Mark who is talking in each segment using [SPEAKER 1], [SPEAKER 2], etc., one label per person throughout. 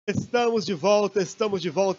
[SPEAKER 1] Estamos de volta,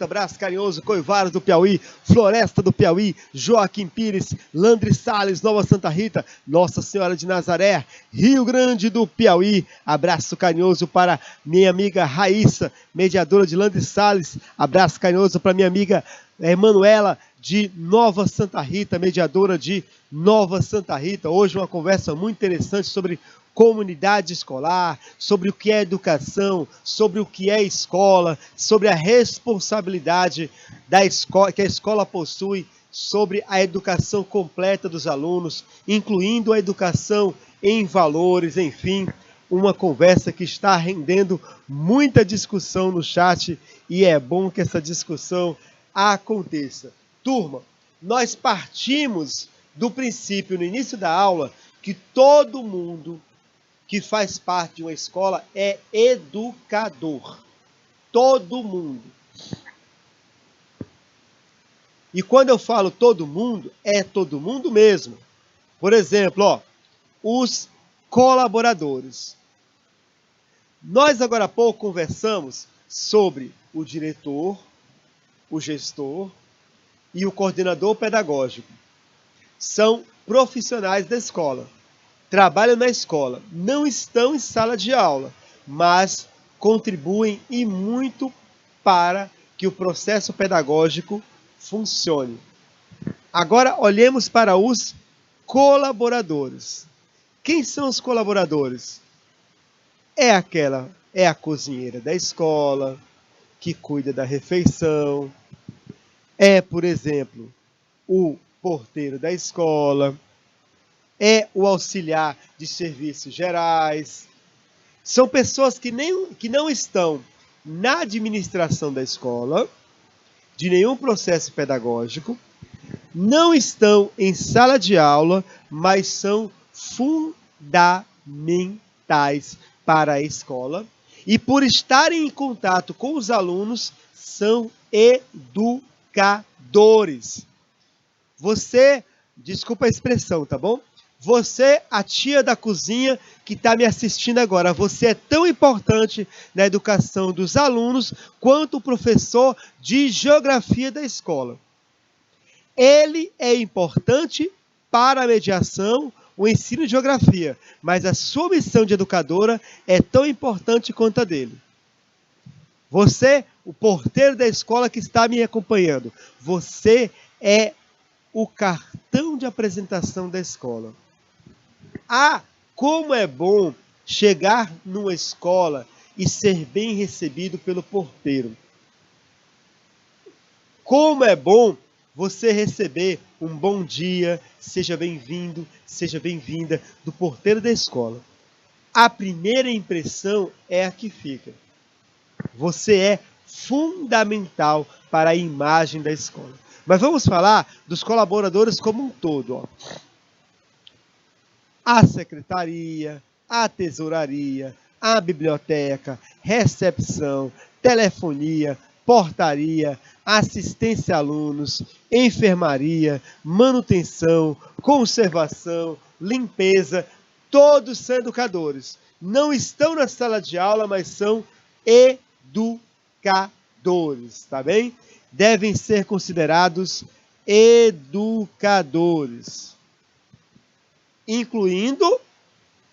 [SPEAKER 1] Abraço Carinhoso, Coivaras do Piauí, Floresta do Piauí, Joaquim Pires, Landre Salles, Nova Santa Rita, Nossa Senhora de Nazaré, Rio Grande do Piauí. Abraço carinhoso para minha amiga Raíssa, mediadora de Landre Salles. Abraço carinhoso para minha amiga Emanuela de Nova Santa Rita, mediadora de Nova Santa Rita. Hoje uma conversa muito interessante sobre comunidade escolar, sobre o que é educação, sobre o que é escola, sobre a responsabilidade da escola, que a escola possui sobre a educação completa dos alunos, incluindo a educação em valores, enfim, uma conversa que está rendendo muita discussão no chat e é bom que essa discussão aconteça. Turma, nós partimos do princípio no início da aula que todo mundo que faz parte de uma escola é educador. Todo mundo. E quando eu falo todo mundo, é todo mundo mesmo. Por exemplo, os colaboradores. Nós agora há pouco conversamos sobre o diretor, o gestor e o coordenador pedagógico. São profissionais da escola. Trabalham na escola, não estão em sala de aula, mas contribuem e muito para que o processo pedagógico funcione. Agora olhemos para os colaboradores. Quem são os colaboradores? É a cozinheira da escola, que cuida da refeição. É, por exemplo, o porteiro da escola. É o auxiliar de serviços gerais. São pessoas que não estão na administração da escola, de nenhum processo pedagógico, não estão em sala de aula, mas são fundamentais para a escola e, por estarem em contato com os alunos, são educadores. Você, desculpa a expressão, tá bom? Você, a tia da cozinha que está me assistindo agora, você é tão importante na educação dos alunos quanto o professor de geografia da escola. Ele é importante para a mediação, o ensino de geografia, mas a sua missão de educadora é tão importante quanto a dele. Você, o porteiro da escola que está me acompanhando, você é o cartão de apresentação da escola. Como é bom chegar numa escola e ser bem recebido pelo porteiro. Como é bom você receber um bom dia, seja bem-vindo, seja bem-vinda, do porteiro da escola. A primeira impressão é a que fica. Você é fundamental para a imagem da escola. Mas vamos falar dos colaboradores como um todo. A secretaria, a tesouraria, a biblioteca, recepção, telefonia, portaria, assistência a alunos, enfermaria, manutenção, conservação, limpeza, todos são educadores. Não estão na sala de aula, mas são educadores, tá bem? Devem ser considerados educadores. Incluindo,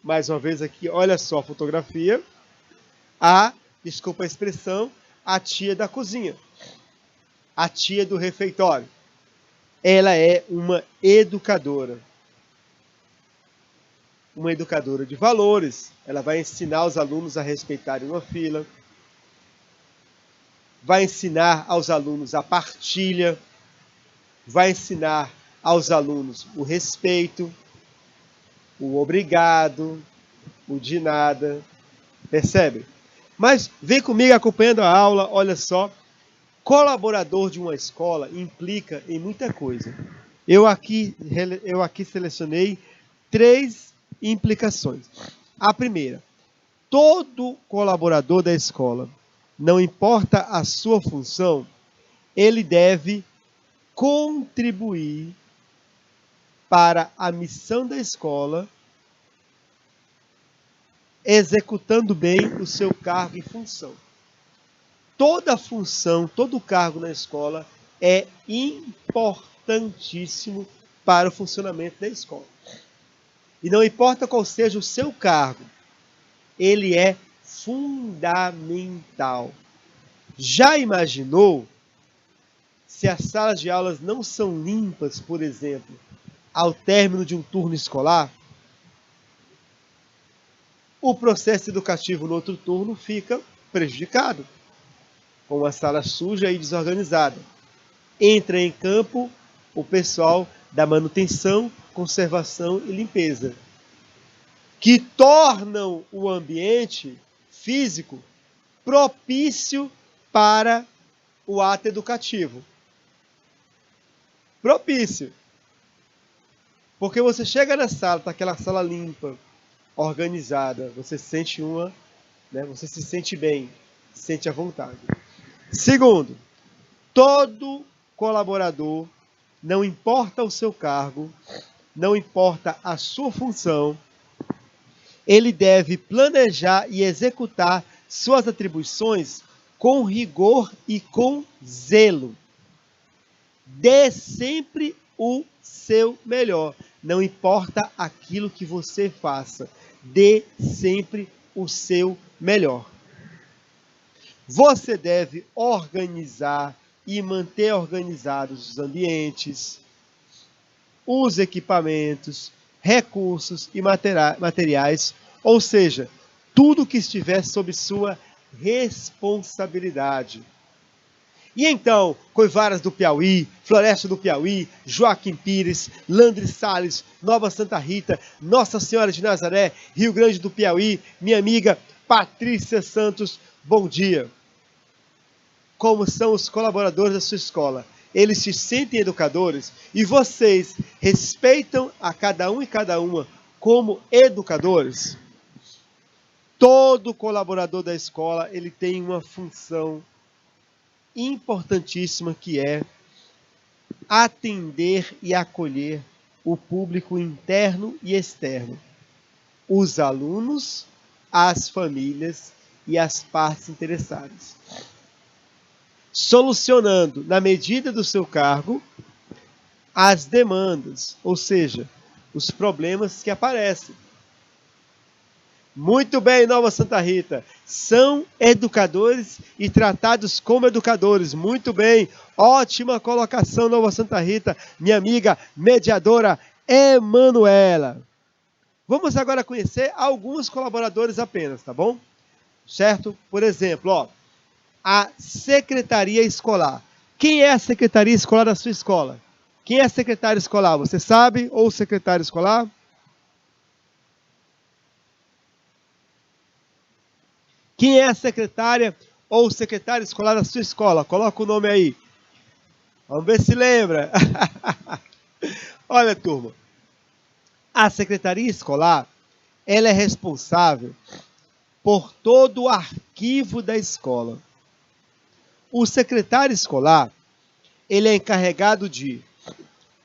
[SPEAKER 1] mais uma vez aqui, olha só a fotografia, desculpa a expressão, a tia da cozinha, a tia do refeitório. Ela é uma educadora de valores. Ela vai ensinar os alunos a respeitarem uma fila, vai ensinar aos alunos a partilha, vai ensinar aos alunos o respeito, o obrigado, o de nada, percebe? Mas vem comigo acompanhando a aula, olha só. Colaborador de uma escola implica em muita coisa. Eu aqui selecionei 3 implicações. A primeira, todo colaborador da escola, não importa a sua função, ele deve contribuir para a missão da escola, executando bem o seu cargo e função. toda função, todo cargo na escola é importantíssimo para o funcionamento da escola. E não importa qual seja o seu cargo, ele é fundamental. Já imaginou se as salas de aulas não são limpas, por exemplo, ao término de um turno escolar? O processo educativo no outro turno fica prejudicado, com uma sala suja e desorganizada. Entra em campo o pessoal da manutenção, conservação e limpeza, que tornam o ambiente físico propício para o ato educativo. Propício. Porque você chega na sala, está aquela sala limpa, organizada, você sente você se sente bem, se sente à vontade. Segundo, todo colaborador, não importa o seu cargo, não importa a sua função, ele deve planejar e executar suas atribuições com rigor e com zelo. Dê sempre o seu melhor. Não importa aquilo que você faça, dê sempre o seu melhor. Você deve organizar e manter organizados os ambientes, os equipamentos, recursos e materiais, ou seja, tudo que estiver sob sua responsabilidade. E então, Coivaras do Piauí, Floresta do Piauí, Joaquim Pires, Landry Salles, Nova Santa Rita, Nossa Senhora de Nazaré, Rio Grande do Piauí, minha amiga Patrícia Santos, bom dia. Como são os colaboradores da sua escola? Eles se sentem educadores e vocês respeitam a cada um e cada uma como educadores? Todo colaborador da escola, ele tem uma função importantíssima, que é atender e acolher o público interno e externo, os alunos, as famílias e as partes interessadas, solucionando, na medida do seu cargo, as demandas, ou seja, os problemas que aparecem. Muito bem, Nova Santa Rita. São educadores e tratados como educadores. Muito bem. Ótima colocação, Nova Santa Rita. Minha amiga mediadora Emanuela. Vamos agora conhecer alguns colaboradores apenas, tá bom? Certo? Por exemplo, a secretaria escolar. Quem é a secretaria escolar da sua escola? Quem é a secretária escolar? Você sabe? Ou secretário escolar? Quem é a secretária ou secretário escolar da sua escola? Coloca o nome aí. Vamos ver se lembra. Olha, turma. A secretaria escolar, ela é responsável por todo o arquivo da escola. O secretário escolar, ele é encarregado de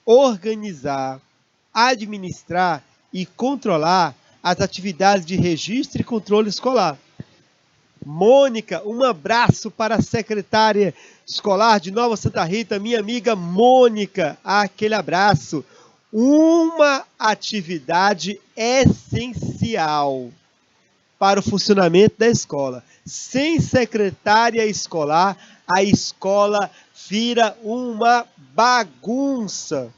[SPEAKER 1] organizar, administrar e controlar as atividades de registro e controle escolar. Mônica, um abraço para a secretária escolar de Nova Santa Rita, minha amiga Mônica, aquele abraço. Uma atividade essencial para o funcionamento da escola. Sem secretária escolar, a escola vira uma bagunça.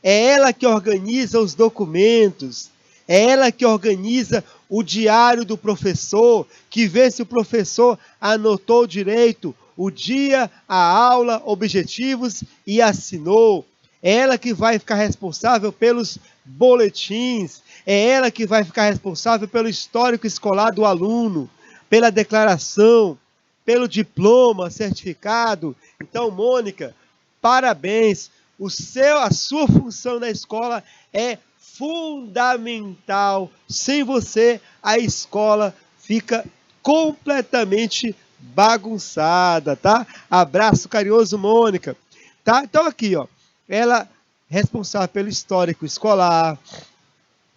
[SPEAKER 1] É ela que organiza os documentos, é ela que organiza o diário do professor, que vê se o professor anotou direito o dia, a aula, objetivos e assinou. É ela que vai ficar responsável pelos boletins, é ela que vai ficar responsável pelo histórico escolar do aluno, pela declaração, pelo diploma, certificado. Então, Mônica, parabéns. A sua função na escola é fundamental. Sem você, a escola fica completamente bagunçada, tá? Abraço carinhoso, Mônica. Tá? Então aqui, ela é responsável pelo histórico escolar,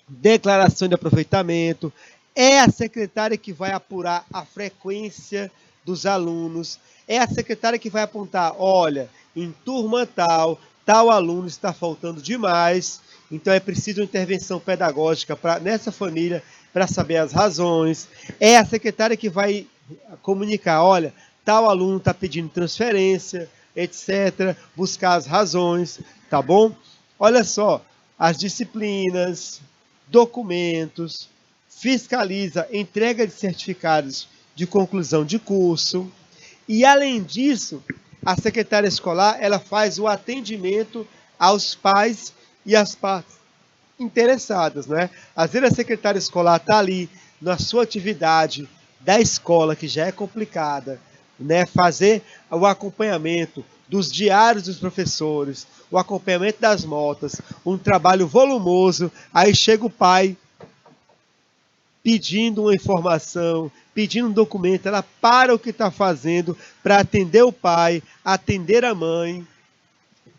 [SPEAKER 1] declaração de aproveitamento, é a secretária que vai apurar a frequência dos alunos, É a secretária que vai apontar, olha, em turma tal, tal aluno está faltando demais, então é preciso uma intervenção pedagógica nessa família para saber as razões. É a secretária que vai comunicar, olha, tal aluno está pedindo transferência, etc., buscar as razões, tá bom? Olha só, as disciplinas, documentos, fiscaliza entrega de certificados de conclusão de curso e, além disso, a secretária escolar ela faz o atendimento aos pais e às partes interessadas, né? Às vezes a secretária escolar está ali na sua atividade da escola, que já é complicada, né? Fazer o acompanhamento dos diários dos professores, o acompanhamento das notas, um trabalho volumoso, aí chega o pai pedindo uma informação, pedindo um documento, ela para o que está fazendo para atender o pai, atender a mãe.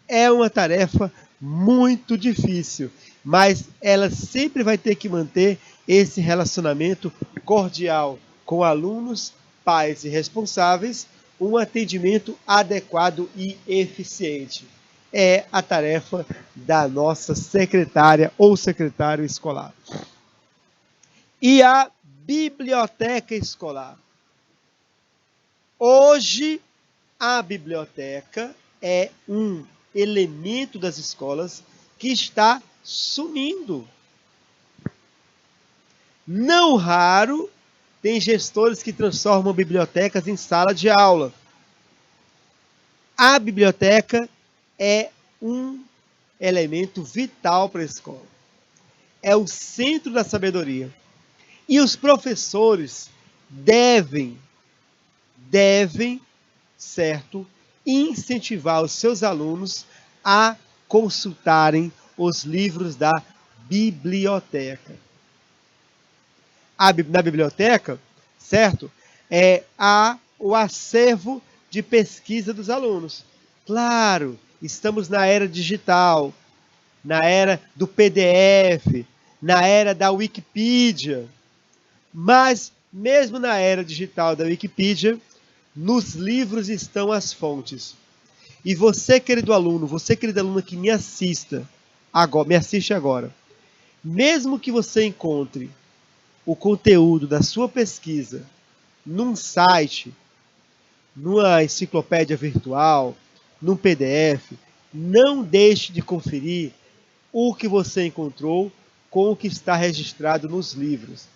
[SPEAKER 1] É uma tarefa muito difícil, mas ela sempre vai ter que manter esse relacionamento cordial com alunos, pais e responsáveis, um atendimento adequado e eficiente. É a tarefa da nossa secretária ou secretário escolar. E a biblioteca escolar. Hoje, a biblioteca é um elemento das escolas que está sumindo. Não raro, tem gestores que transformam bibliotecas em sala de aula. A biblioteca é um elemento vital para a escola. É o centro da sabedoria. E os professores devem, certo, incentivar os seus alunos a consultarem os livros da biblioteca. Na biblioteca, certo, há o acervo de pesquisa dos alunos. Claro, estamos na era digital, na era do PDF, na era da Wikipedia. Mas, mesmo na era digital da Wikipedia, nos livros estão as fontes. E você, querido aluno, você, querida aluna que me assiste agora, mesmo que você encontre o conteúdo da sua pesquisa num site, numa enciclopédia virtual, num PDF, não deixe de conferir o que você encontrou com o que está registrado nos livros.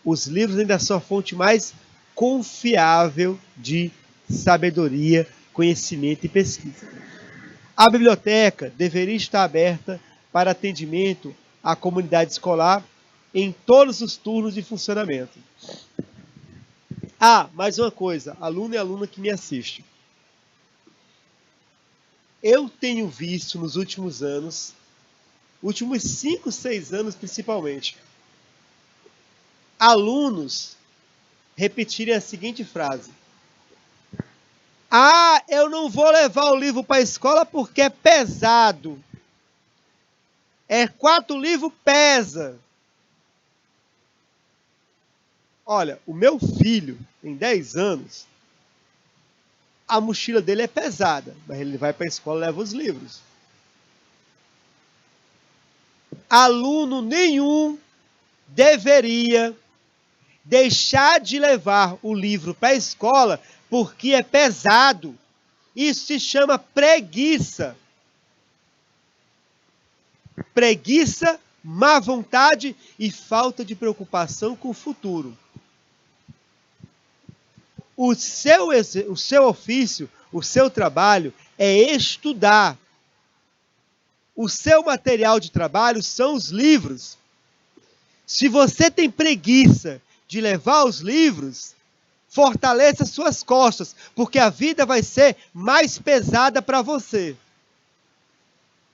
[SPEAKER 1] Os livros ainda são a fonte mais confiável de sabedoria, conhecimento e pesquisa. A biblioteca deveria estar aberta para atendimento à comunidade escolar em todos os turnos de funcionamento. Mais uma coisa, aluno e aluna que me assiste. Eu tenho visto nos últimos anos, últimos 5, 6 anos principalmente, alunos repetirem a seguinte frase: eu não vou levar o livro para a escola porque é pesado. 4 livros pesa. Olha, o meu filho tem 10 anos, a mochila dele é pesada, mas ele vai para a escola e leva os livros. Aluno nenhum deveria deixar de levar o livro para a escola porque é pesado. Isso se chama preguiça. Preguiça, má vontade e falta de preocupação com o futuro. O seu ofício, o seu trabalho é estudar. O seu material de trabalho são os livros. Se você tem preguiça de levar os livros, fortaleça suas costas, porque a vida vai ser mais pesada para você.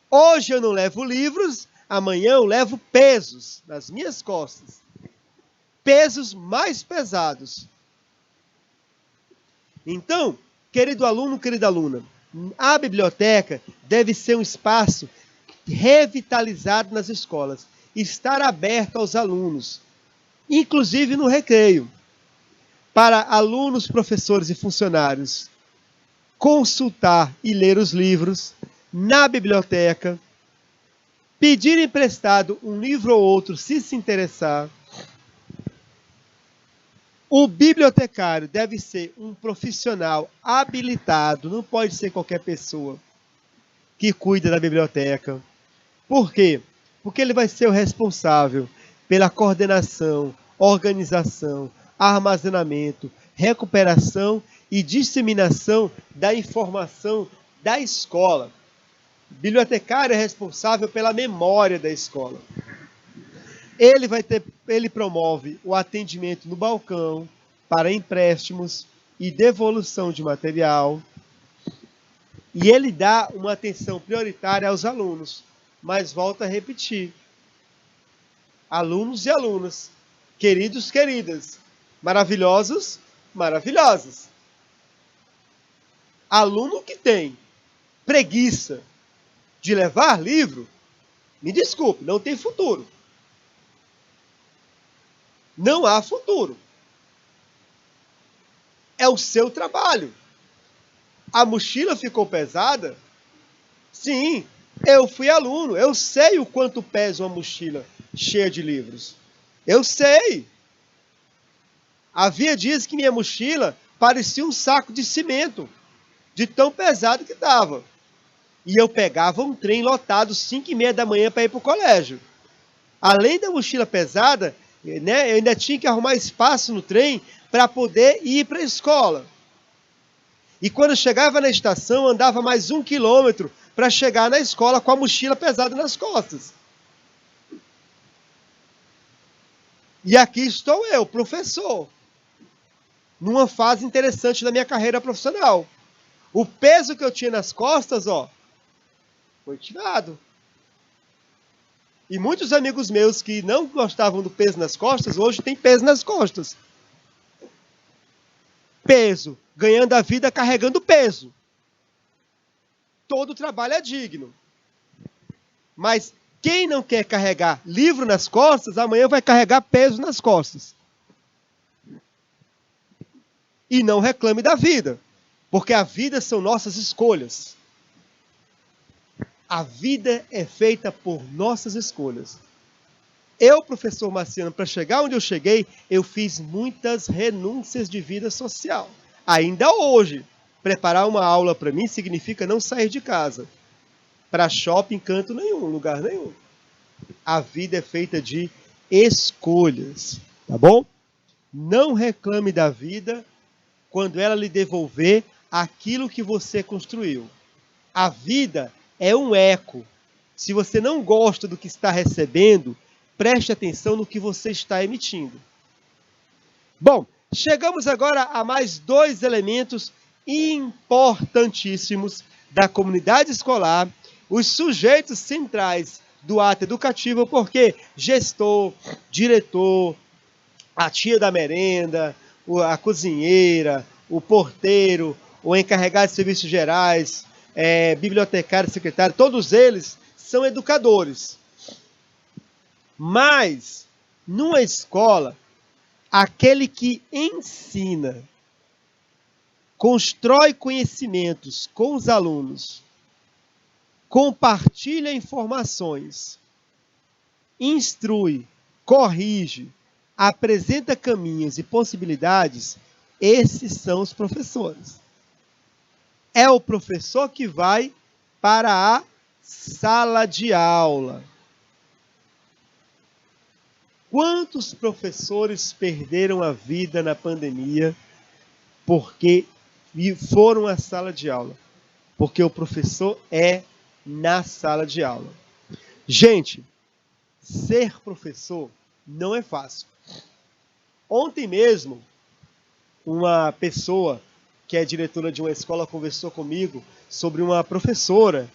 [SPEAKER 1] Hoje eu não levo livros, amanhã eu levo pesos nas minhas costas. Pesos mais pesados. Então, querido aluno, querida aluna, a biblioteca deve ser um espaço revitalizado nas escolas, estar aberto aos alunos, inclusive no recreio, para alunos, professores e funcionários consultar e ler os livros na biblioteca, pedir emprestado um livro ou outro se interessar. O bibliotecário deve ser um profissional habilitado, não pode ser qualquer pessoa que cuida da biblioteca. Por quê? Porque ele vai ser o responsável pela coordenação, organização, armazenamento, recuperação e disseminação da informação da escola. O bibliotecário é responsável pela memória da escola. Ele promove o atendimento no balcão para empréstimos e devolução de material. E ele dá uma atenção prioritária aos alunos. Mas volto a repetir. Alunos e alunas, queridos, queridas, maravilhosos, maravilhosas. Aluno que tem preguiça de levar livro, me desculpe, não tem futuro. Não há futuro. É o seu trabalho. A mochila ficou pesada? Sim, eu fui aluno. Eu sei o quanto pesa uma mochila cheia de livros. Eu sei. Havia dias que minha mochila parecia um saco de cimento, de tão pesado que estava. E eu pegava um trem lotado 5h30 da manhã para ir para o colégio. Além da mochila pesada, né, eu ainda tinha que arrumar espaço no trem para poder ir para a escola. E quando eu chegava na estação, andava mais 1 quilômetro para chegar na escola com a mochila pesada nas costas. E aqui estou eu, professor, numa fase interessante da minha carreira profissional. O peso que eu tinha nas costas, foi tirado. E muitos amigos meus que não gostavam do peso nas costas, hoje têm peso nas costas. Peso, ganhando a vida carregando peso. Todo trabalho é digno. Mas quem não quer carregar livro nas costas, amanhã vai carregar peso nas costas. E não reclame da vida, porque a vida são nossas escolhas. A vida é feita por nossas escolhas. Eu, professor Marciano, para chegar onde eu cheguei, eu fiz muitas renúncias de vida social. Ainda hoje, preparar uma aula para mim significa não sair de casa. Para shopping, canto nenhum, lugar nenhum. A vida é feita de escolhas, tá bom? Não reclame da vida quando ela lhe devolver aquilo que você construiu. A vida é um eco. Se você não gosta do que está recebendo, preste atenção no que você está emitindo. Bom, chegamos agora a mais 2 elementos importantíssimos da comunidade escolar, os sujeitos centrais do ato educativo, porque gestor, diretor, a tia da merenda, a cozinheira, o porteiro, o encarregado de serviços gerais, bibliotecário, secretário, todos eles são educadores. Mas, numa escola, aquele que ensina, constrói conhecimentos com os alunos, compartilha informações, instrui, corrige, apresenta caminhos e possibilidades, esses são os professores. É o professor que vai para a sala de aula. Quantos professores perderam a vida na pandemia porque foram à sala de aula? Porque o professor é na sala de aula. Gente, ser professor não é fácil. Ontem mesmo, uma pessoa que é diretora de uma escola conversou comigo sobre uma professora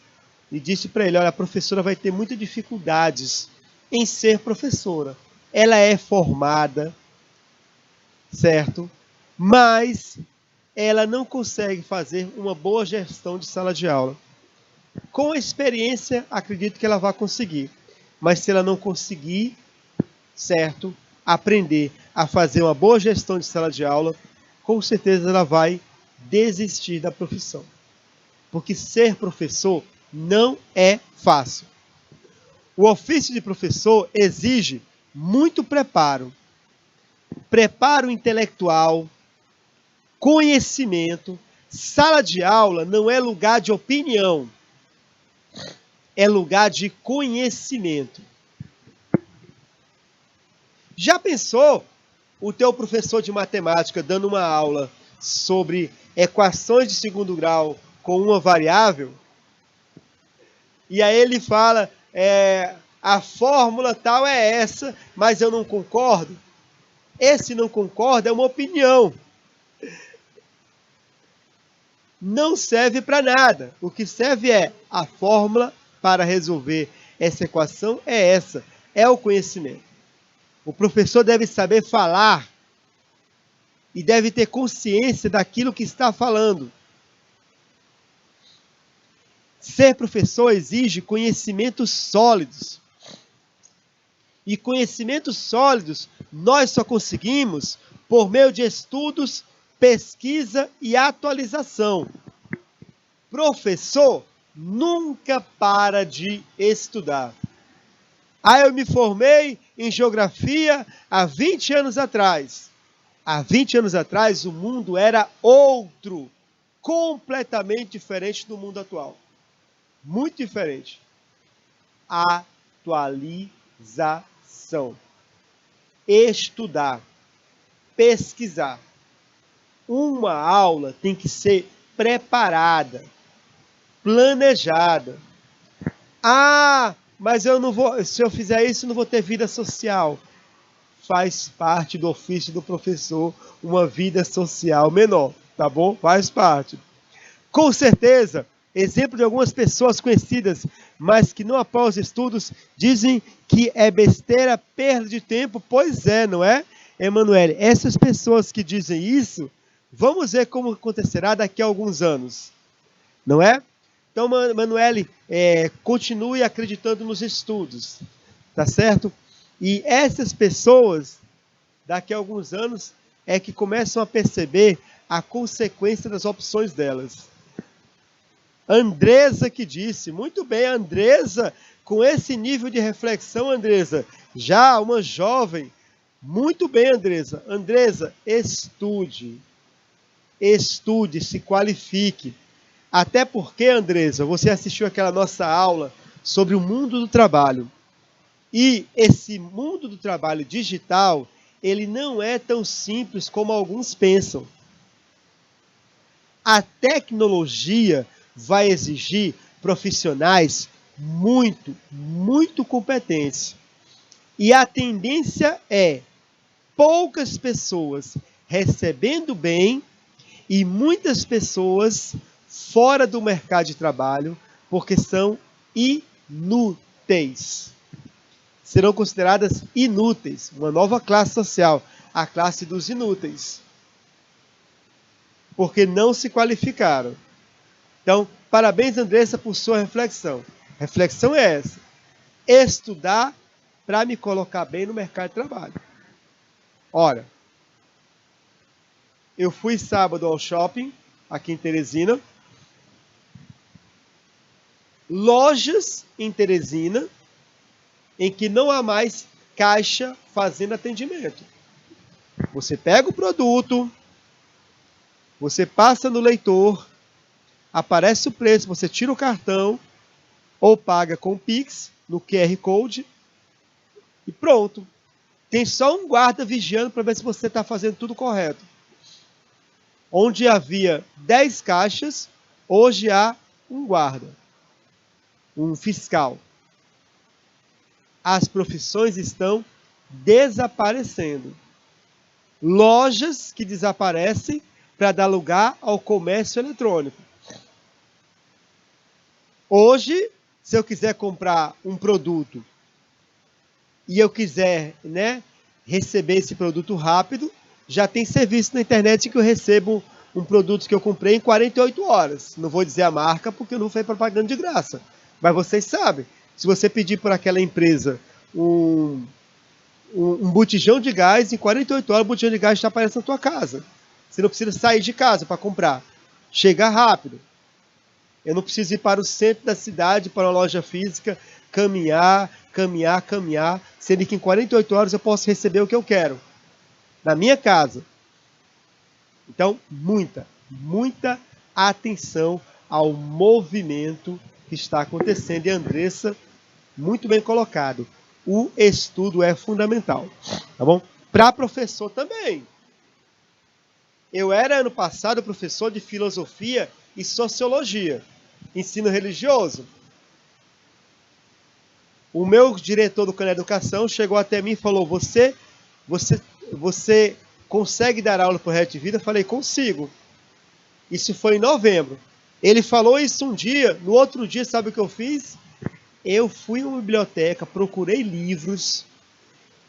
[SPEAKER 1] e disse para ele, olha, a professora vai ter muitas dificuldades em ser professora. Ela é formada, certo? Mas ela não consegue fazer uma boa gestão de sala de aula. Com a experiência, acredito que ela vai conseguir. Mas se ela não conseguir, certo, aprender a fazer uma boa gestão de sala de aula, com certeza ela vai desistir da profissão. porque ser professor não é fácil. O ofício de professor exige muito preparo. Preparo intelectual, conhecimento. Sala de aula não é lugar de opinião, é lugar de conhecimento. Já pensou o teu professor de matemática dando uma aula sobre equações de segundo grau com uma variável? E aí ele fala, a fórmula tal é essa, mas eu não concordo. Esse não concorda é uma opinião. Não serve para nada. O que serve é a fórmula para resolver essa equação é essa, é o conhecimento. O professor deve saber falar e deve ter consciência daquilo que está falando. Ser professor exige conhecimentos sólidos. E conhecimentos sólidos nós só conseguimos por meio de estudos, pesquisa e atualização. Professor nunca para de estudar. Eu me formei em geografia há 20 anos atrás. Há 20 anos atrás o mundo era outro, completamente diferente do mundo atual. Muito diferente. Atualização. Estudar. Pesquisar. Uma aula tem que ser preparada, planejada. Mas eu não vou, se eu fizer isso, não vou ter vida social. Faz parte do ofício do professor uma vida social menor, tá bom? Faz parte. Com certeza, exemplo de algumas pessoas conhecidas, mas que não apoiam os estudos, dizem que é besteira, perda de tempo. Pois é, não é, Emanuele? Essas pessoas que dizem isso, vamos ver como acontecerá daqui a alguns anos, não é? Então, Emanuele, continue acreditando nos estudos, tá certo? E essas pessoas, daqui a alguns anos, é que começam a perceber a consequência das opções delas. Andresa que disse, muito bem, Andresa, com esse nível de reflexão, Andresa, já uma jovem, muito bem, Andresa. Andresa, estude, se qualifique. Até porque, Andresa, você assistiu aquela nossa aula sobre o mundo do trabalho. E esse mundo do trabalho digital, ele não é tão simples como alguns pensam. A tecnologia vai exigir profissionais muito competentes. E a tendência é poucas pessoas recebendo bem e muitas pessoas fora do mercado de trabalho, porque são inúteis. Serão consideradas inúteis, uma nova classe social, a classe dos inúteis. Porque não se qualificaram. Então, parabéns, Andressa, por sua reflexão. Reflexão é essa: estudar para me colocar bem no mercado de trabalho. Ora, eu fui sábado ao shopping, aqui em Teresina. Lojas em Teresina, em que não há mais caixa fazendo atendimento. Você pega o produto, você passa no leitor, aparece o preço, você tira o cartão, ou paga com o Pix, no QR Code, e pronto. Tem só um guarda vigiando para ver se você está fazendo tudo correto. Onde havia 10 caixas, hoje há um guarda, um fiscal. As profissões estão desaparecendo. Lojas que desaparecem para dar lugar ao comércio eletrônico. Hoje, se eu quiser comprar um produto e eu quiser, receber esse produto rápido, já tem serviço na internet que eu recebo um produto que eu comprei em 48 horas. Não vou dizer a marca porque eu não fui propaganda de graça. Mas vocês sabem, se você pedir por aquela empresa um botijão de gás, em 48 horas o botijão de gás está aparecendo na tua casa. Você não precisa sair de casa para comprar. Chega rápido. Eu não preciso ir para o centro da cidade, para uma loja física, caminhar, sendo que em 48 horas eu posso receber o que eu quero, na minha casa. Então, muita atenção ao movimento que está acontecendo. E Andressa, muito bem colocado. O estudo é fundamental, tá bom? Para professor também. Eu era, ano passado, professor de filosofia e sociologia, ensino religioso. O meu diretor do Cana Educação chegou até mim e falou: você consegue dar aula para o Reto de Vida? Eu falei: consigo. Isso foi em novembro. Ele falou isso um dia, no outro dia, sabe o que eu fiz? Eu fui a uma biblioteca, procurei livros,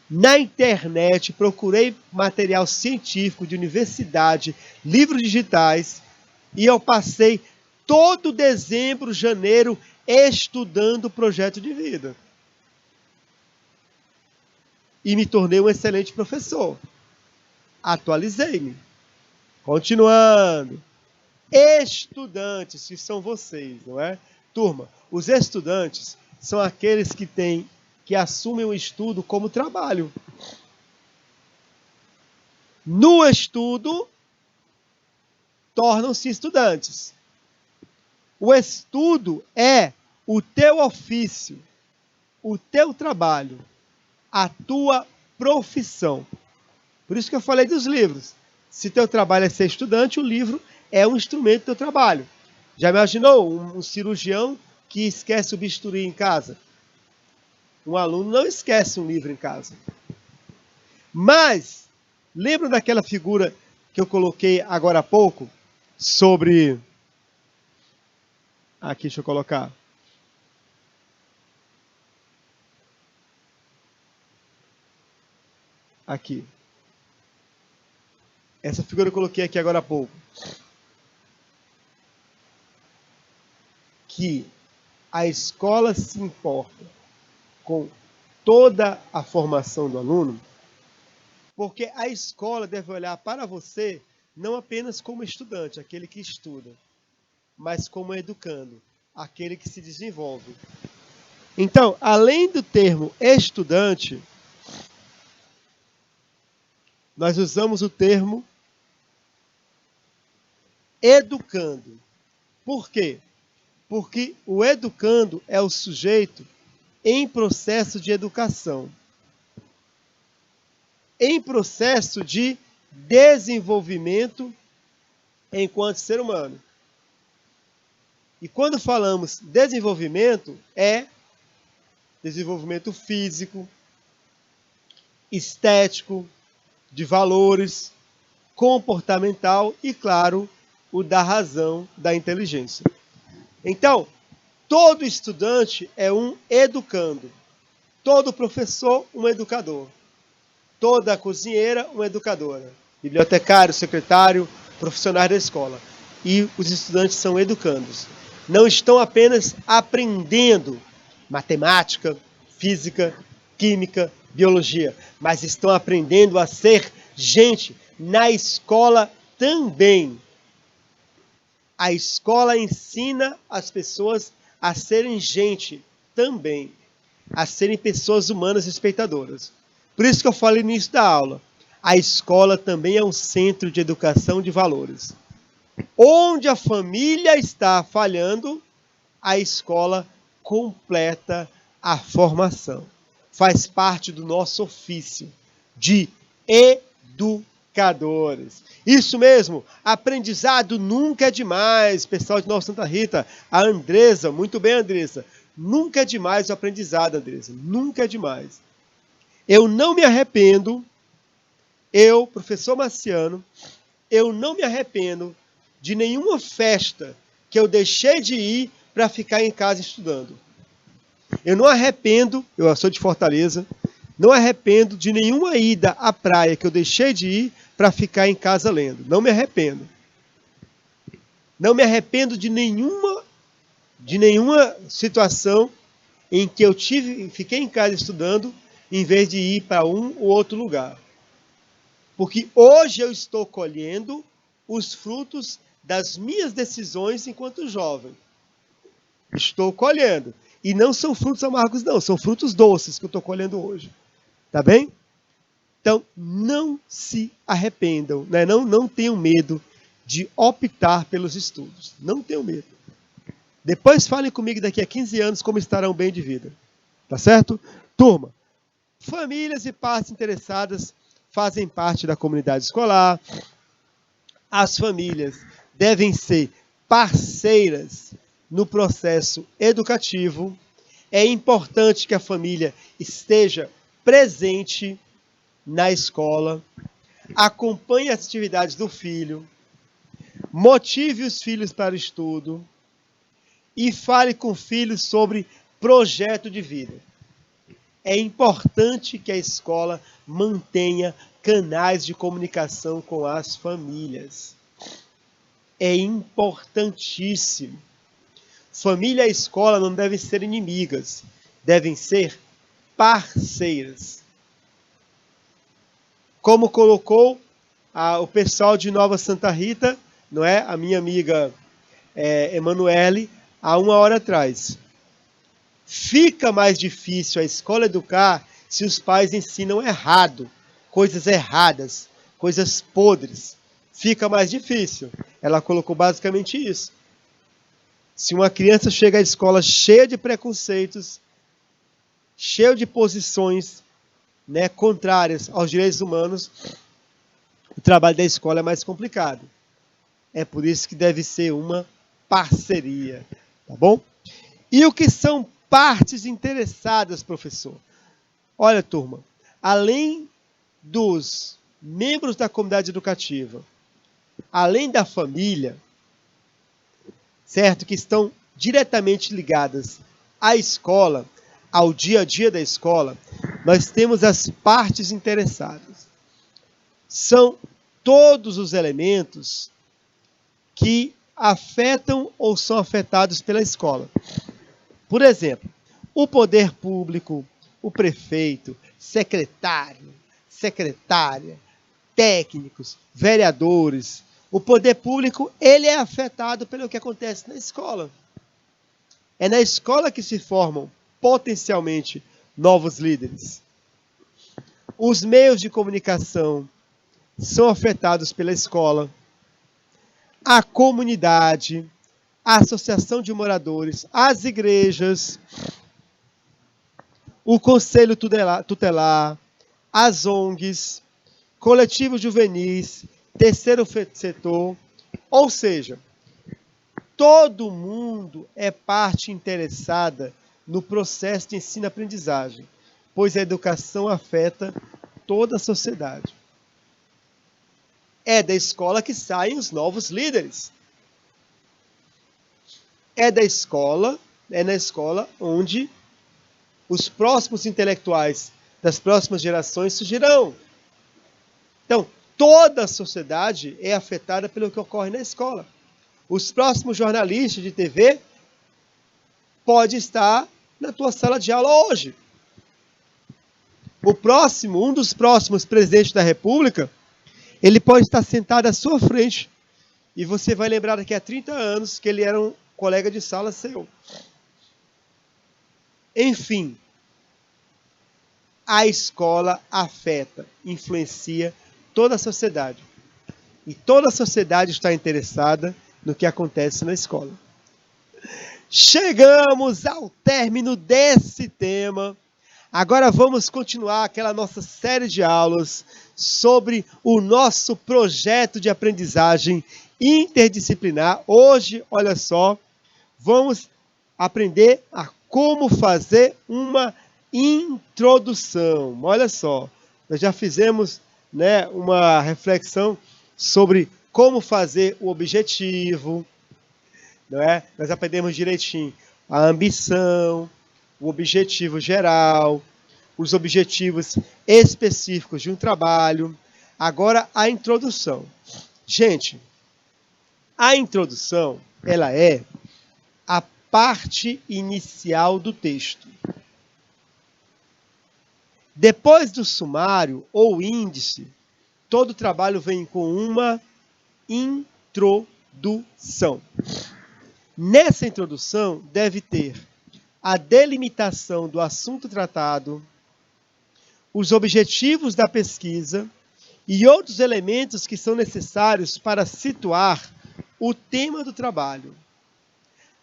[SPEAKER 1] na internet, procurei material científico de universidade, livros digitais, e eu passei todo dezembro, janeiro, estudando o projeto de vida. E me tornei um excelente professor. Atualizei-me. Continuando. Estudantes, que são vocês, não é? Turma, os estudantes são aqueles que assumem o estudo como trabalho. No estudo, tornam-se estudantes. O estudo é o teu ofício, o teu trabalho, a tua profissão. Por isso que eu falei dos livros. Se teu trabalho é ser estudante, o livro é um instrumento do teu trabalho. Já imaginou um cirurgião que esquece o bisturi em casa? Um aluno não esquece um livro em casa. Mas, lembra daquela figura que eu coloquei agora há pouco? Sobre... Aqui, deixa eu colocar. Aqui. Essa figura eu coloquei aqui agora há pouco. Que a escola se importa com toda a formação do aluno, porque a escola deve olhar para você não apenas como estudante, aquele que estuda, mas como educando, aquele que se desenvolve. Então, além do termo estudante, nós usamos o termo educando. Por quê? Porque o educando é o sujeito em processo de educação, em processo de desenvolvimento enquanto ser humano. E quando falamos desenvolvimento, é desenvolvimento físico, estético, de valores, comportamental e, claro, o da razão, da inteligência. Então, todo estudante é um educando, todo professor um educador, toda cozinheira uma educadora, bibliotecário, secretário, profissionais da escola. E os estudantes são educandos. Não estão apenas aprendendo matemática, física, química, biologia, mas estão aprendendo a ser gente na escola também. A escola ensina as pessoas a serem gente também, a serem pessoas humanas respeitadoras. Por isso que eu falei no início da aula, a escola também é um centro de educação de valores. Onde a família está falhando, a escola completa a formação. Faz parte do nosso ofício de educadores. Isso mesmo, aprendizado nunca é demais, pessoal de Nova Santa Rita. A Andressa, muito bem, Andressa. Nunca é demais o aprendizado, Andressa. Nunca é demais. Eu não me arrependo, eu, professor Marciano, eu não me arrependo de nenhuma festa que eu deixei de ir para ficar em casa estudando. Eu não arrependo, eu sou de Fortaleza, não arrependo de nenhuma ida à praia que eu deixei de ir para ficar em casa lendo. Não me arrependo. Não me arrependo de nenhuma situação em que eu fiquei em casa estudando em vez de ir para um ou outro lugar. Porque hoje eu estou colhendo os frutos das minhas decisões enquanto jovem. Estou colhendo. E não são frutos amargos, não. São frutos doces que eu estou colhendo hoje. Tá bem? Então, não se arrependam, né? Não tenham medo de optar pelos estudos. Não tenham medo. Depois falem comigo daqui a 15 anos como estarão bem de vida. Tá certo? Turma, famílias e partes interessadas fazem parte da comunidade escolar. As famílias devem ser parceiras no processo educativo. É importante que a família esteja presente na escola, acompanhe as atividades do filho, motive os filhos para o estudo e fale com o filho sobre projeto de vida. É importante que a escola mantenha canais de comunicação com as famílias. É importantíssimo. Família e escola não devem ser inimigas, devem ser parceiras. Como colocou o pessoal de Nova Santa Rita, não é? A minha amiga Emanuele, há 1 hora atrás. Fica mais difícil a escola educar se os pais ensinam errado, coisas erradas, coisas podres. Fica mais difícil. Ela colocou basicamente isso. Se uma criança chega à escola cheia de preconceitos, cheia de posições, né, contrárias aos direitos humanos, o trabalho da escola é mais complicado. É por isso que deve ser uma parceria, tá bom? E o que são partes interessadas, professor? Olha, turma, além dos membros da comunidade educativa, além da família, certo, que estão diretamente ligadas à escola, ao dia a dia da escola, nós temos as partes interessadas. São todos os elementos que afetam ou são afetados pela escola. Por exemplo, o poder público, o prefeito, secretário, secretária, técnicos, vereadores. O poder público, ele é afetado pelo que acontece na escola. É na escola que se formam potencialmente novos líderes. Os meios de comunicação são afetados pela escola. A comunidade, a associação de moradores, as igrejas, o conselho tutelar, as ONGs, coletivos juvenis, terceiro setor, ou seja, todo mundo é parte interessada no processo de ensino-aprendizagem, pois a educação afeta toda a sociedade. É da escola que saem os novos líderes. É na escola onde os próximos intelectuais das próximas gerações surgirão. Então, toda a sociedade é afetada pelo que ocorre na escola. Os próximos jornalistas de TV podem estar na tua sala de aula hoje. Um dos próximos presidentes da República, ele pode estar sentado à sua frente e você vai lembrar daqui a 30 anos que ele era um colega de sala seu. Enfim, a escola afeta, influencia toda a sociedade. E toda a sociedade está interessada no que acontece na escola. Chegamos ao término desse tema. Agora vamos continuar aquela nossa série de aulas sobre o nosso projeto de aprendizagem interdisciplinar. Hoje, olha só, vamos aprender a como fazer uma introdução. Olha só, nós já fizemos, né, uma reflexão sobre como fazer o objetivo, não é? Nós aprendemos direitinho a ambição, o objetivo geral, os objetivos específicos de um trabalho. Agora, a introdução. Gente, a introdução, ela é a parte inicial do texto. Depois do sumário ou índice, todo trabalho vem com uma introdução. Nessa introdução, deve ter a delimitação do assunto tratado, os objetivos da pesquisa e outros elementos que são necessários para situar o tema do trabalho.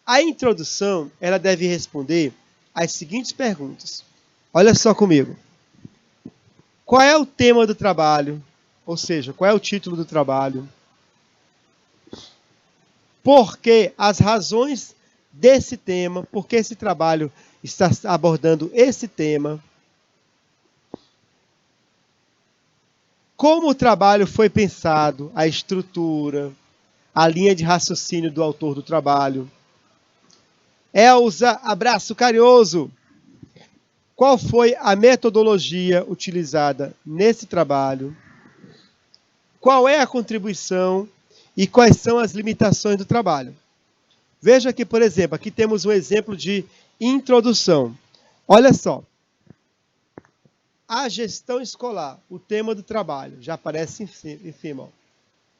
[SPEAKER 1] A introdução, ela deve responder às seguintes perguntas. Olha só comigo. Qual é o tema do trabalho? Ou seja, qual é o título do trabalho? Por que as razões desse tema? Por que esse trabalho está abordando esse tema? Como o trabalho foi pensado, a estrutura, a linha de raciocínio do autor do trabalho. Elza, abraço carinhoso. Qual foi a metodologia utilizada nesse trabalho? Qual é a contribuição e quais são as limitações do trabalho? Veja aqui, por exemplo, aqui temos um exemplo de introdução. Olha só. A gestão escolar, o tema do trabalho, já aparece em cima. Ó.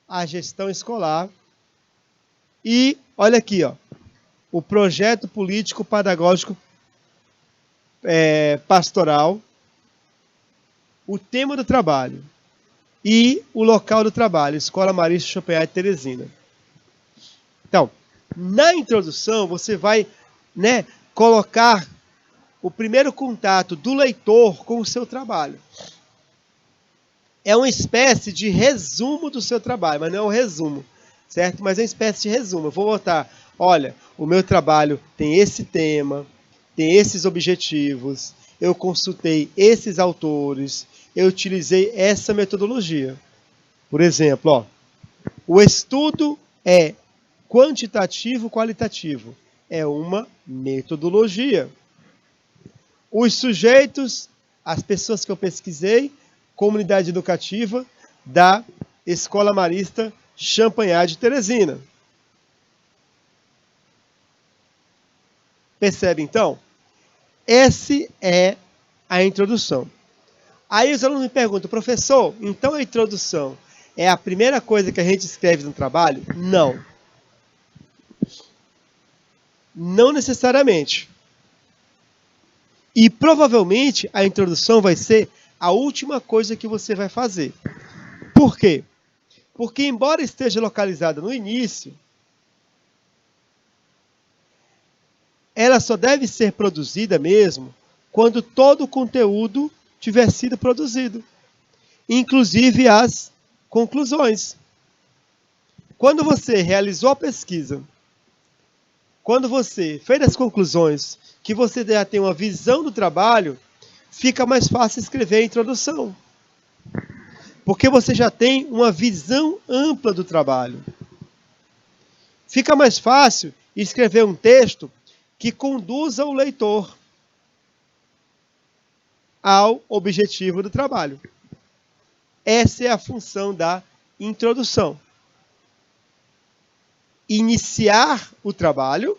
[SPEAKER 1] A gestão escolar. E, olha aqui, ó, o projeto político-pedagógico pastoral, o tema do trabalho e o local do trabalho, Escola Marista Schopenhauer Teresina. Então, na introdução, você vai colocar o primeiro contato do leitor com o seu trabalho. É uma espécie de resumo do seu trabalho, mas não é um resumo, certo? Mas é uma espécie de resumo. Eu vou botar, olha, o meu trabalho tem esse tema, tem esses objetivos, eu consultei esses autores, eu utilizei essa metodologia. Por exemplo, ó, o estudo é quantitativo-qualitativo. É uma metodologia. Os sujeitos, as pessoas que eu pesquisei, comunidade educativa da Escola Marista Champagnat de Teresina. Percebe, então? Essa é a introdução. Aí os alunos me perguntam, professor, então a introdução é a primeira coisa que a gente escreve no trabalho? Não. Não necessariamente. E provavelmente a introdução vai ser a última coisa que você vai fazer. Por quê? Porque embora esteja localizada no início, ela só deve ser produzida mesmo quando todo o conteúdo tiver sido produzido, inclusive as conclusões. Quando você realizou a pesquisa, quando você fez as conclusões, que você já tem uma visão do trabalho, fica mais fácil escrever a introdução. Porque você já tem uma visão ampla do trabalho. Fica mais fácil escrever um texto que conduza o leitor ao objetivo do trabalho. Essa é a função da introdução. Iniciar o trabalho,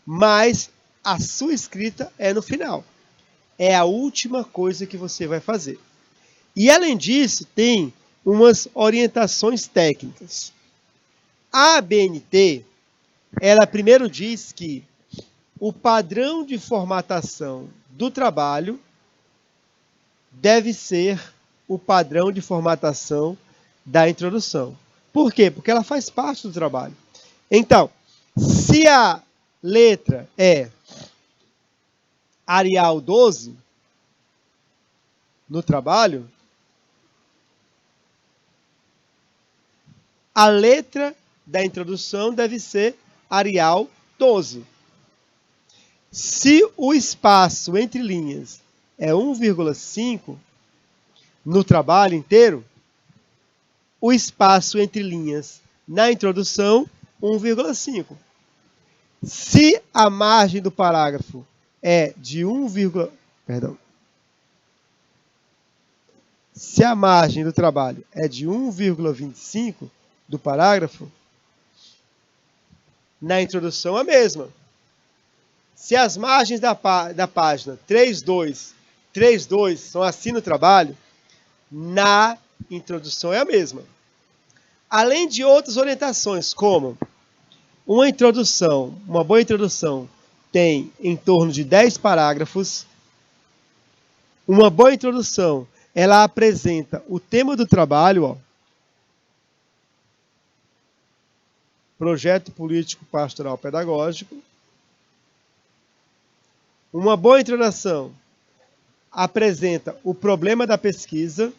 [SPEAKER 1] mas a sua escrita é no final. É a última coisa que você vai fazer. E além disso, tem umas orientações técnicas. A ABNT, ela primeiro diz que o padrão de formatação do trabalho deve ser o padrão de formatação da introdução. Por quê? Porque ela faz parte do trabalho. Então, se a letra é Arial 12 no trabalho, a letra da introdução deve ser Arial 12. Se o espaço entre linhas é 1,5 no trabalho inteiro, o espaço entre linhas na introdução, 1,5. Se a margem do parágrafo é de se a margem do trabalho é de 1,25 do parágrafo, na introdução a mesma. Se as margens da página 3,2, 3,2 são assim no trabalho, na introdução é a mesma. Além de outras orientações, como Uma introdução, uma boa introdução, tem em torno de 10 parágrafos. Uma boa introdução, ela apresenta o tema do trabalho, ó. Projeto político pastoral pedagógico. Uma boa introdução apresenta o problema da pesquisa,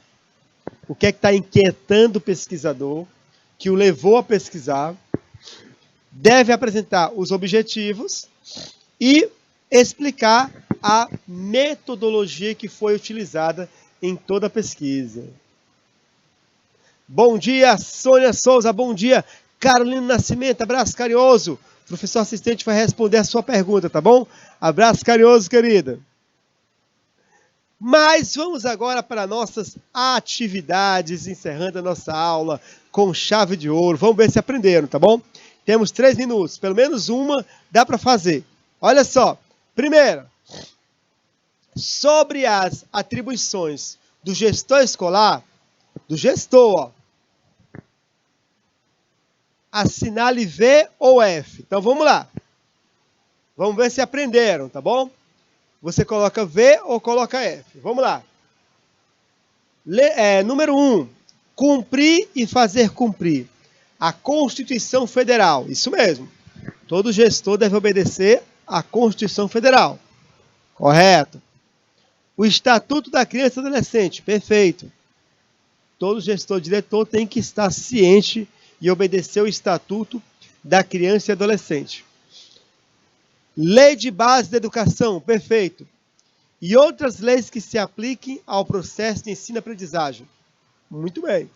[SPEAKER 1] o que é que está inquietando o pesquisador, que o levou a pesquisar. Deve apresentar os objetivos e explicar a metodologia que foi utilizada em toda a pesquisa. Bom dia, Sônia Souza. Bom dia, Carolina Nascimento. Abraço carinhoso. O professor assistente vai responder a sua pergunta, tá bom? Abraço carinhoso, querida. Mas vamos agora para nossas atividades, encerrando a nossa aula com chave de ouro. Vamos ver se aprenderam, tá bom? Temos 3 minutos, pelo menos uma dá para fazer. Olha só, primeira, sobre as atribuições do gestor escolar, do gestor, ó, assinale V ou F. Então vamos lá. Vamos ver se aprenderam, tá bom? Você coloca V ou coloca F. Vamos lá. Número 1. Cumprir e fazer cumprir a Constituição Federal. Isso mesmo. Todo gestor deve obedecer à Constituição Federal. Correto. O Estatuto da Criança e do Adolescente. Perfeito. Todo gestor diretor tem que estar ciente e obedecer o Estatuto da Criança e Adolescente. Lei de Base da Educação. Perfeito. E outras leis que se apliquem ao processo de ensino-aprendizagem. Muito bem.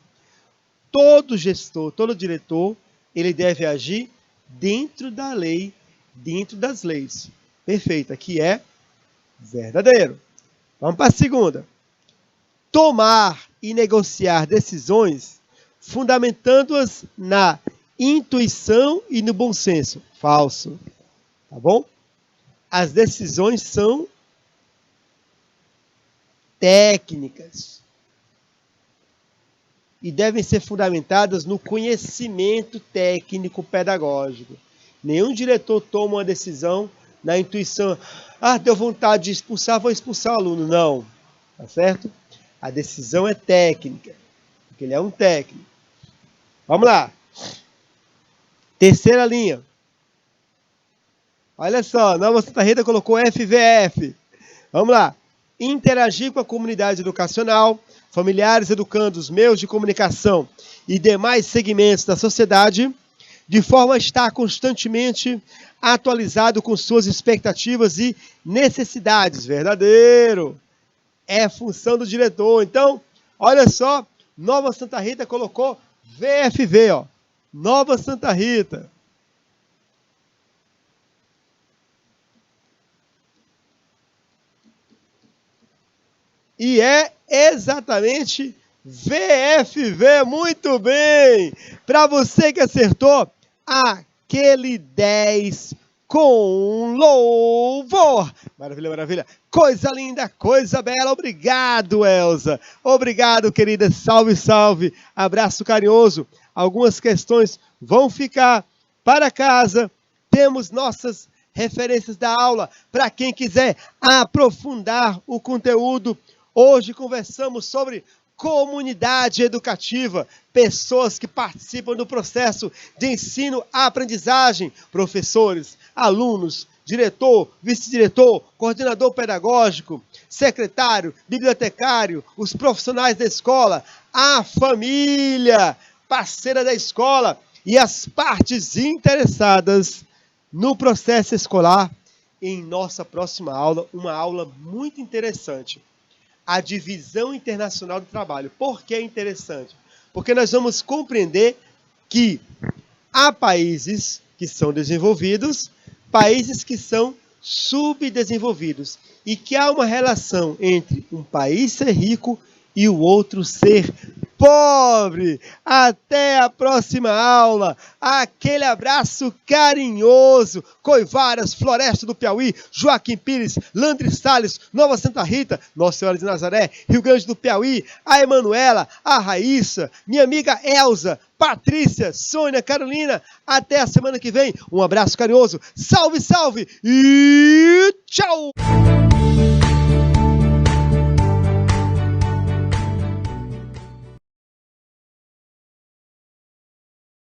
[SPEAKER 1] Todo gestor, todo diretor, ele deve agir dentro da lei, dentro das leis. Perfeito, aqui é verdadeiro. Vamos para a segunda. Tomar e negociar decisões fundamentando-as na intuição e no bom senso. Falso. Tá bom? As decisões são técnicas e devem ser fundamentadas no conhecimento técnico pedagógico. Nenhum diretor toma uma decisão na intuição. Deu vontade de expulsar, vou expulsar o aluno. Não, tá certo? A decisão é técnica, porque ele é um técnico. Vamos lá. Terceira linha. Olha só, Nova Santa Rita colocou FVF. Vamos lá. Interagir com a comunidade educacional, familiares, educandos, meios de comunicação e demais segmentos da sociedade, de forma a estar constantemente atualizado com suas expectativas e necessidades. Verdadeiro. É função do diretor. Então, olha só, Nova Santa Rita colocou VFV, ó. Nova Santa Rita. E é exatamente VFV, muito bem! Para você que acertou, aquele 10 com louvor. Maravilha, maravilha. Coisa linda, coisa bela. Obrigado, Elza. Obrigado, querida. Salve, salve. Abraço carinhoso. Algumas questões vão ficar para casa. Temos nossas referências da aula para quem quiser aprofundar o conteúdo. Hoje conversamos sobre comunidade educativa, pessoas que participam do processo de ensino-aprendizagem, professores, alunos, diretor, vice-diretor, coordenador pedagógico, secretário, bibliotecário, os profissionais da escola, a família, parceira da escola e as partes interessadas no processo escolar. Em nossa próxima aula, uma aula muito interessante. A divisão internacional do trabalho. Por que é interessante? Porque nós vamos compreender que há países que são desenvolvidos, países que são subdesenvolvidos, e que há uma relação entre um país ser rico e o outro ser pobre. Até a próxima aula. Aquele abraço carinhoso. Coivaras, Floresta do Piauí, Joaquim Pires, Landry Salles, Nova Santa Rita, Nossa Senhora de Nazaré, Rio Grande do Piauí, a Emanuela, a Raíssa, minha amiga Elza, Patrícia, Sônia, Carolina. Até a semana que vem. Um abraço carinhoso. Salve, salve e tchau!